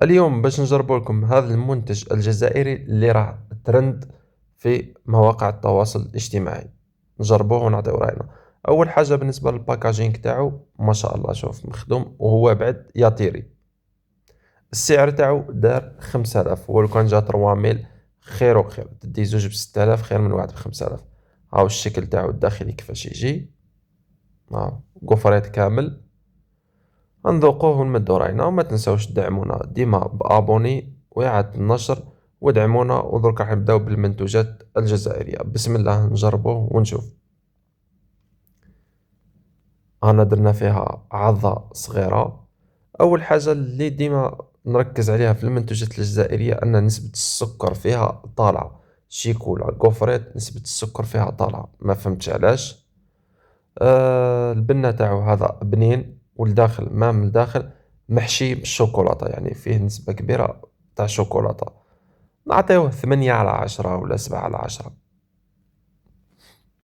اليوم باش نجربوا لكم هذا المنتج الجزائري اللي راه ترند في مواقع التواصل الاجتماعي. نجربوه ونعطيو راينا. اول حاجه بالنسبه للباكاجينغ تاعو ما شاء الله، شوف مخدوم وهو بعد يطيري. السعر تاعو دار 5000، ولو كان جا 3000 خير وخير، تدي زوج ب6000 خير من واحد ب5000. هاو الشكل تاعو الداخلي كيفاش يجي، هاو قفريت كامل. نذوقوه ونمدو راينا، وما تنساوش تدعمونا ديما بابوني وإعادة النشر، ودعمونا. ودرك راح نبداو بالمنتوجات الجزائرية. بسم الله نجربوه ونشوف. انا درنا فيها عضة صغيرة. اول حاجة اللي ديما نركز عليها في المنتوجات الجزائرية ان نسبة السكر فيها طالعة. شيكولا كوفريت نسبة السكر فيها طالعة، ما فهمتش علاش. البنة تاعو هذا بنين، والداخل ما من الداخل محشي بالشوكولاتة، يعني فيه نسبة كبيرة تاع شوكولاتة. نعطيوه 8/10 ولا 7/10.